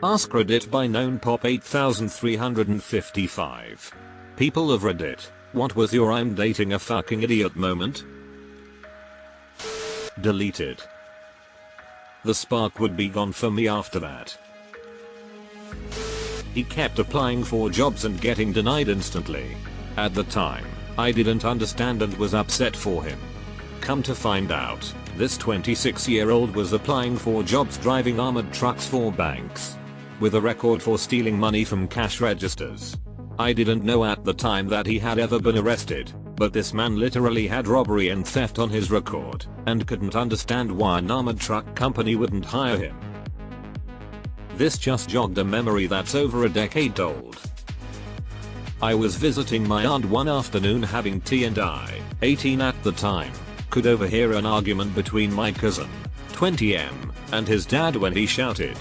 AskReddit by known pop 8355. People of Reddit, what was your "I'm dating a fucking idiot" moment? Deleted. The spark would be gone for me after that. He kept applying for jobs and getting denied instantly. At the time, I didn't understand and was upset for him. Come to find out, this 26-year-old was applying for jobs driving armored trucks for banks, with a record for stealing money from cash registers. I didn't know at the time that he had ever been arrested, but this man literally had robbery and theft on his record, and couldn't understand why an armored truck company wouldn't hire him. This just jogged a memory that's over a decade old. I was visiting my aunt one afternoon having tea and I, 18 at the time, could overhear an argument between my cousin, 20M, and his dad when he shouted,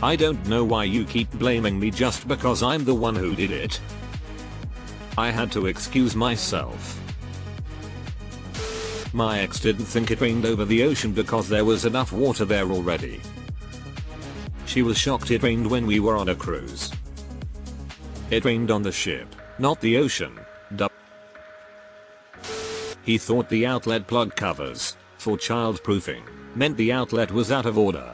"I don't know why you keep blaming me just because I'm the one who did it." I had to excuse myself. My ex didn't think it rained over the ocean because there was enough water there already. She was shocked it rained when we were on a cruise. It rained on the ship, not the ocean. He thought the outlet plug covers, for childproofing, meant the outlet was out of order.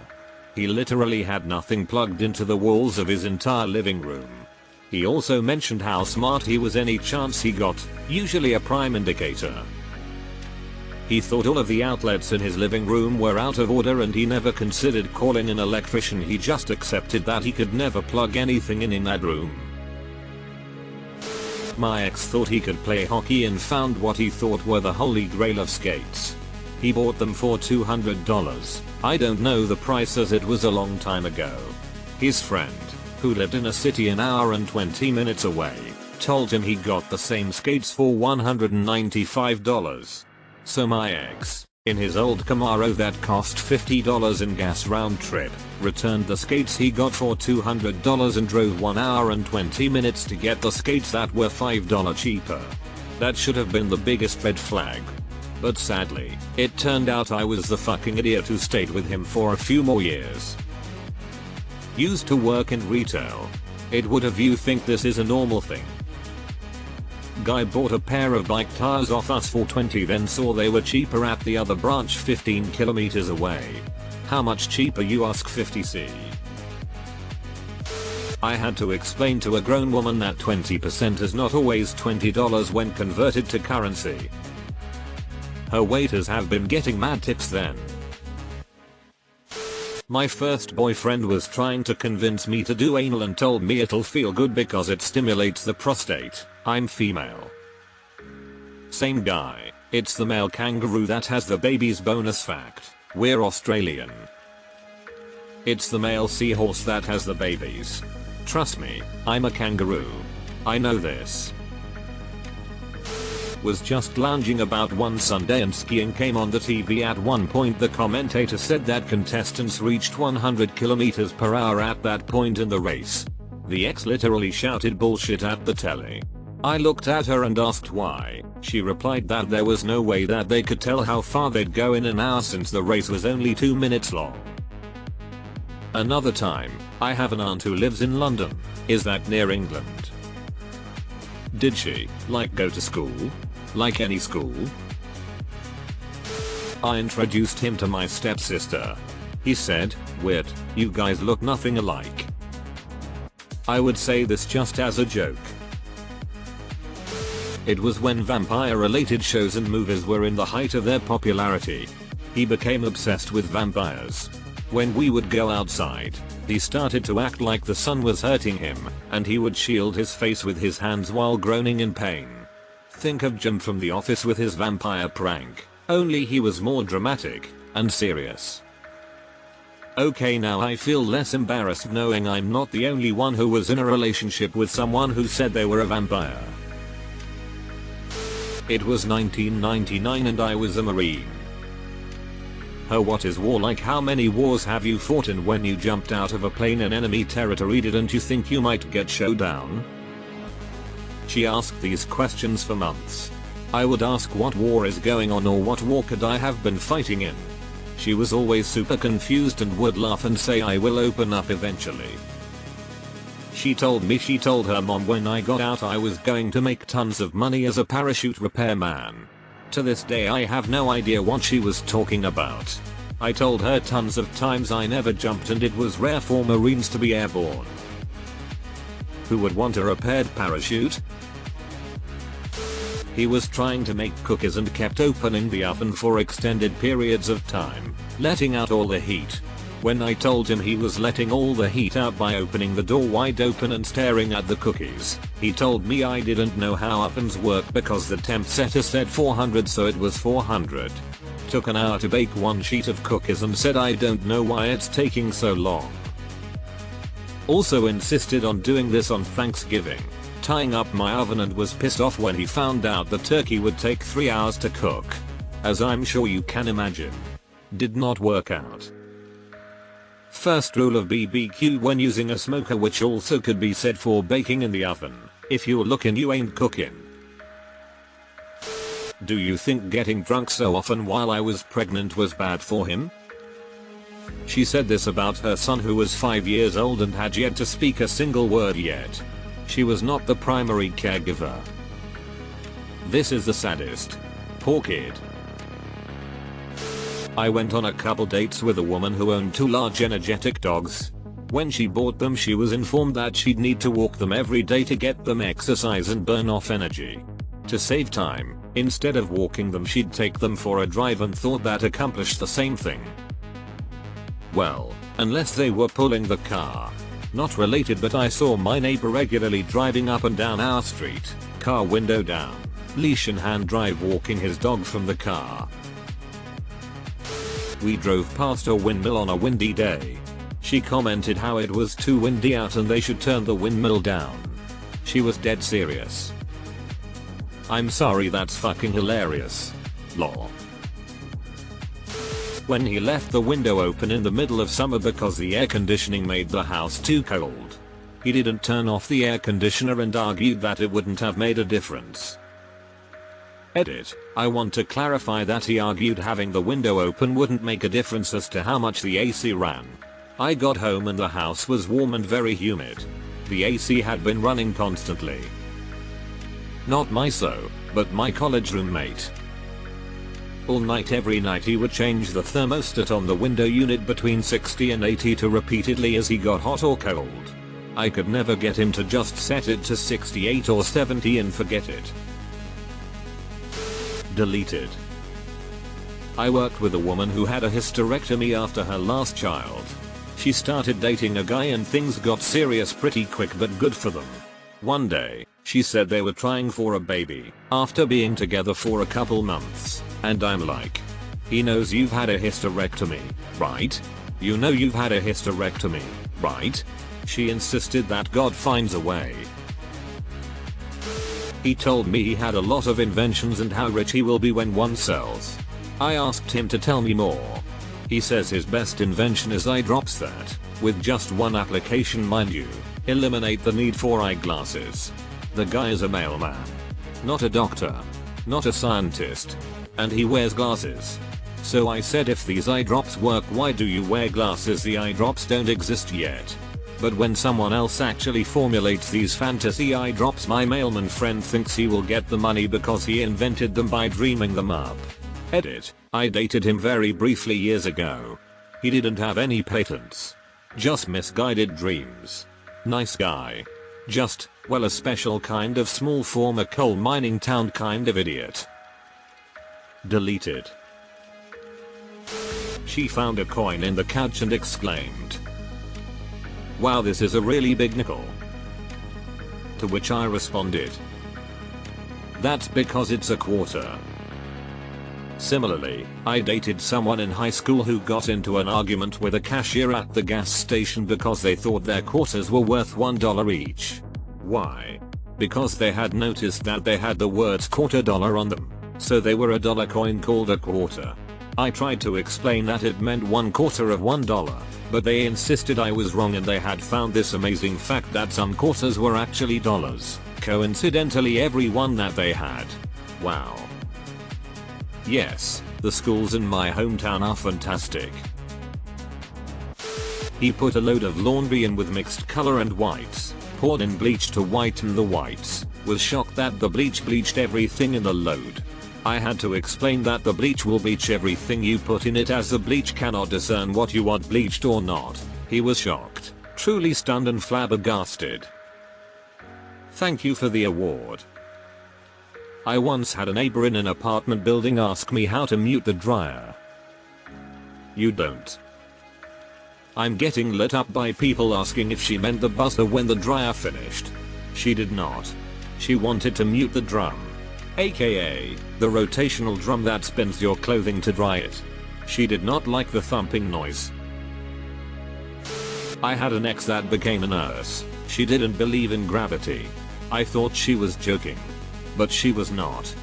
He literally had nothing plugged into the walls of his entire living room. He also mentioned how smart he was any chance he got, usually a prime indicator. He thought all of the outlets in his living room were out of order and he never considered calling an electrician. He just accepted that he could never plug anything in that room. My ex thought he could play hockey and found what he thought were the holy grail of skates. He bought them for $200. I don't know the price as it was a long time ago. His friend, who lived in a city an hour and 20 minutes away, told him he got the same skates for $195. So my ex, in his old Camaro that cost $50 in gas round trip, returned the skates he got for $200 and drove 1 hour and 20 minutes to get the skates that were $5 cheaper. That should have been the biggest red flag. But sadly, it turned out I was the fucking idiot who stayed with him for a few more years. Used to work in retail. It would have you think this is a normal thing. Guy bought a pair of bike tires off us for $20, then saw they were cheaper at the other branch 15 kilometers away. How much cheaper, you ask? 50c. I had to explain to a grown woman that 20% is not always $20 when converted to currency. Her waiters have been getting mad tips then. My first boyfriend was trying to convince me to do anal and told me it'll feel good because it stimulates the prostate. I'm female. Same guy. It's the male kangaroo that has the babies. Bonus fact, we're Australian. It's the male seahorse that has the babies. Trust me, I'm a kangaroo. I know this. Was just lounging about one Sunday and skiing came on the TV. At one point the commentator said that contestants reached 100 kilometers per hour at that point in the race. The ex literally shouted bullshit at the telly. I looked at her and asked why. She replied that there was no way that they could tell how far they'd go in an hour since the race was only 2 minutes long. Another time, I have an aunt who lives in London. Is that near England? Did she, like, go to school? Like any school? I introduced him to my stepsister. He said, "Weird, you guys look nothing alike." I would say this just as a joke. It was when vampire-related shows and movies were in the height of their popularity. He became obsessed with vampires. When we would go outside, he started to act like the sun was hurting him, and he would shield his face with his hands while groaning in pain. Think of Jim from The Office with his vampire prank, only he was more dramatic and serious. Okay, now I feel less embarrassed knowing I'm not the only one who was in a relationship with someone who said they were a vampire. It was 1999 and I was a Marine. What is war like? How many wars have you fought in? When you jumped out of a plane in enemy territory, didn't you think you might get showdown? She asked these questions for months. I would ask what war is going on or what war could I have been fighting in. She was always super confused and would laugh and say I will open up eventually. She told me she told her mom when I got out I was going to make tons of money as a parachute repairman. To this day I have no idea what she was talking about. I told her tons of times I never jumped and it was rare for Marines to be airborne. Who would want a repaired parachute? He was trying to make cookies and kept opening the oven for extended periods of time, letting out all the heat. When I told him he was letting all the heat out by opening the door wide open and staring at the cookies, he told me I didn't know how ovens work because the temp setter said 400 so it was 400. Took an hour to bake one sheet of cookies and said I don't know why it's taking so long. Also insisted on doing this on Thanksgiving, tying up my oven, and was pissed off when he found out the turkey would take 3 hours to cook. As I'm sure you can imagine. Did not work out. First rule of BBQ when using a smoker, which also could be said for baking in the oven: if you're looking you ain't cooking. Do you think getting drunk so often while I was pregnant was bad for him? She said this about her son who was 5 years old and had yet to speak a single word yet. She was not the primary caregiver. This is the saddest. Poor kid. I went on a couple dates with a woman who owned 2 large energetic dogs. When she bought them she was informed that she'd need to walk them every day to get them exercise and burn off energy. To save time, instead of walking them she'd take them for a drive and thought that accomplished the same thing. Well, unless they were pulling the car. Not related, but I saw my neighbor regularly driving up and down our street, car window down, leash in hand, drive walking his dog from the car. We drove past a windmill on a windy day. She commented how it was too windy out and they should turn the windmill down. She was dead serious. I'm sorry, that's fucking hilarious. Lol. When he left the window open in the middle of summer because the air conditioning made the house too cold. He didn't turn off the air conditioner and argued that it wouldn't have made a difference. Edit. I want to clarify that he argued having the window open wouldn't make a difference as to how much the AC ran. I got home and the house was warm and very humid. The AC had been running constantly. Not my but my college roommate. All night every night he would change the thermostat on the window unit between 60 and 80 to repeatedly as he got hot or cold. I could never get him to just set it to 68 or 70 and forget it. Deleted. I worked with a woman who had a hysterectomy after her last child. She started dating a guy and things got serious pretty quick, but good for them. One day, she said they were trying for a baby after being together for a couple months. And I'm like, he knows you've had a hysterectomy, right? You know you've had a hysterectomy, right? She insisted that God finds a way. He told me he had a lot of inventions and how rich he will be when one sells. I asked him to tell me more. He says his best invention is eye drops that, with just one application mind you, eliminate the need for eyeglasses. The guy is a mailman. Not a doctor. Not a scientist. And he wears glasses. So I said, if these eye drops work, why do you wear glasses? The eye drops don't exist yet. But when someone else actually formulates these fantasy eye drops, my mailman friend thinks he will get the money because he invented them by dreaming them up. Edit. I dated him very briefly years ago. He didn't have any patents. Just misguided dreams. Nice guy. Just, well, a special kind of small former coal mining town kind of idiot. Deleted. She found a coin in the couch and exclaimed, "Wow, this is a really big nickel." To which I responded, "That's because it's a quarter." Similarly, I dated someone in high school who got into an argument with a cashier at the gas station because they thought their quarters were worth $1 each. Why? Because they had noticed that they had the words $quarter on them. So they were a dollar coin called a quarter. I tried to explain that it meant 1/4 of $1, but they insisted I was wrong and they had found this amazing fact that some quarters were actually dollars. Coincidentally every one that they had. Wow. Yes, The schools in my hometown are fantastic. He put a load of laundry in with mixed color and whites, poured in bleach to whiten the whites, was shocked that the bleach bleached everything in the load. I had to explain that the bleach will bleach everything you put in it as the bleach cannot discern what you want bleached or not. He was shocked, truly stunned and flabbergasted. Thank you for the award. I once had a neighbor in an apartment building ask me how to mute the dryer. You don't. I'm getting lit up by people asking if she meant the buzzer when the dryer finished. She did not. She wanted to mute the drum, aka the rotational drum that spins your clothing to dry it. She did not like the thumping noise. I had an ex that became a nurse. She didn't believe in gravity. I thought she was joking, but she was not.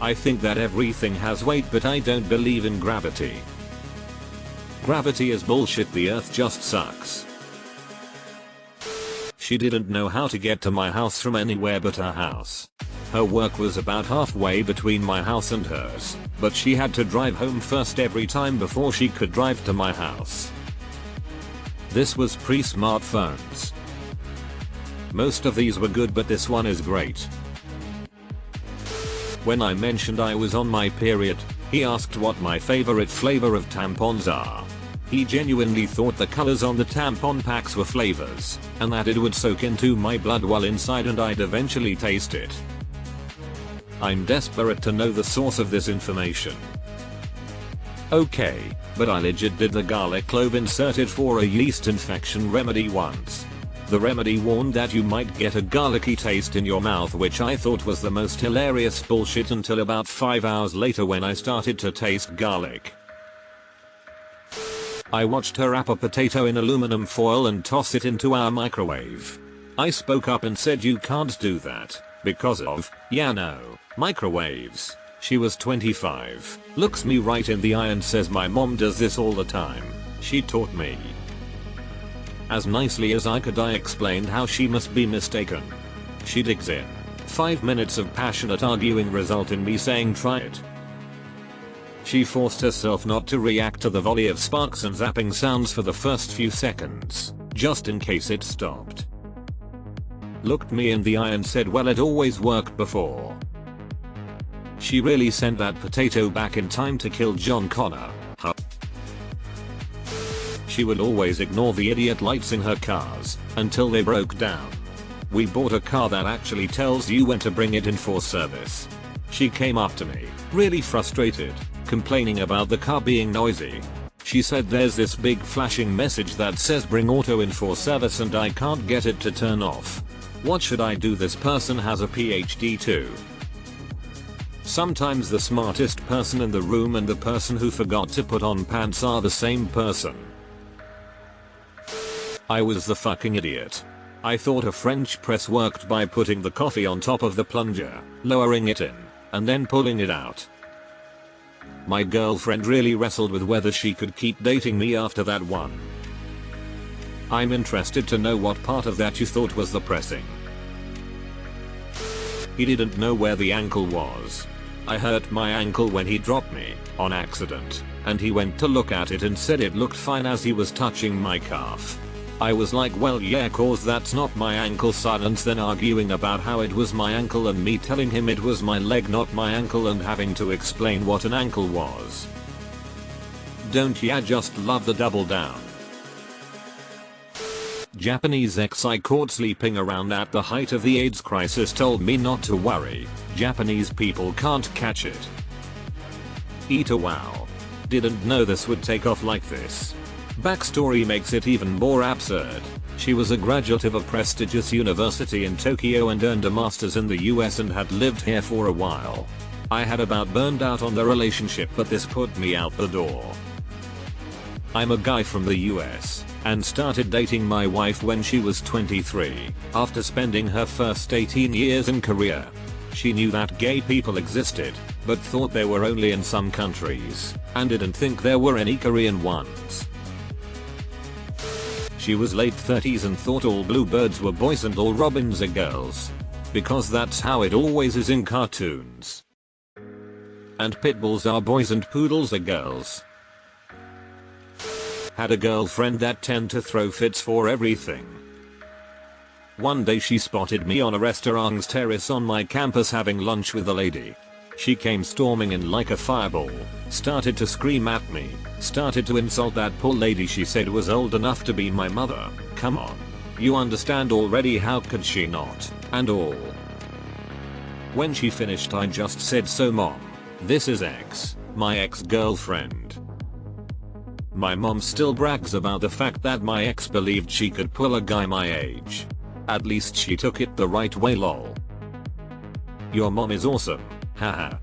I think that everything has weight, but I don't believe in gravity. Gravity is bullshit, the earth just sucks. She didn't know how to get to my house from anywhere but her house. Her work was about halfway between my house and hers, but she had to drive home first every time before she could drive to my house. This was pre-smartphones. Most of these were good, but this one is great. When I mentioned I was on my period, he asked what my favorite flavor of tampons are. He genuinely thought the colors on the tampon packs were flavors, and that it would soak into my blood while inside and I'd eventually taste it. I'm desperate to know the source of this information. Okay, but I legit did the garlic clove inserted for a yeast infection remedy once. The remedy warned that you might get a garlicky taste in your mouth, which I thought was the most hilarious bullshit until about 5 hours later when I started to taste garlic. I watched her wrap a potato in aluminum foil and toss it into our microwave. I spoke up and said you can't do that, because of, yeah no, microwaves. She was 25, looks me right in the eye and says my mom does this all the time. She taught me. As nicely as I could I explained how she must be mistaken. She digs in. 5 minutes of passionate arguing result in me saying try it. She forced herself not to react to the volley of sparks and zapping sounds for the first few seconds, just in case it stopped. Looked me in the eye and said, well, it always worked before. She really sent that potato back in time to kill John Connor. Huh. She would always ignore the idiot lights in her cars until they broke down. We bought a car that actually tells you when to bring it in for service. She came up to me, really frustrated, complaining about the car being noisy. She said there's this big flashing message that says bring auto in for service and I can't get it to turn off. What should I do? This person has a PhD too. Sometimes the smartest person in the room and the person who forgot to put on pants are the same person. I was the fucking idiot. I thought a French press worked by putting the coffee on top of the plunger, lowering it in, and then pulling it out. My girlfriend really wrestled with whether she could keep dating me after that one. I'm interested to know what part of that you thought was the pressing. He didn't know where the ankle was. I hurt my ankle when he dropped me, on accident, and he went to look at it and said it looked fine as he was touching my calf. I was like, well yeah, cause that's not my ankle. Silence, then arguing about how it was my ankle and me telling him it was my leg not my ankle and having to explain what an ankle was. Don't ya just love the double down? Japanese ex I caught sleeping around at the height of the AIDS crisis told me not to worry, Japanese people can't catch it. Eat a wow. Didn't know this would take off like this. Backstory makes it even more absurd. She was a graduate of a prestigious university in Tokyo and earned a master's in the US and had lived here for a while. I had about burned out on the relationship, but this put me out the door. I'm a guy from the US and started dating my wife when she was 23 after spending her first 18 years in Korea. She knew that gay people existed, but thought they were only in some countries and didn't think there were any Korean ones. She was late 30s and thought all bluebirds were boys and all robins are girls. Because that's how it always is in cartoons. And pit bulls are boys and poodles are girls. Had a girlfriend that tend to throw fits for everything. One day she spotted me on a restaurant's terrace on my campus having lunch with a lady. She came storming in like a fireball, started to scream at me, started to insult that poor lady she said was old enough to be my mother. Come on. You understand already, how could she not, and all. When she finished I just said, so mom, this is X, my ex-girlfriend. My mom still brags about the fact that my ex believed she could pull a guy my age. At least she took it the right way, lol. Your mom is awesome, haha.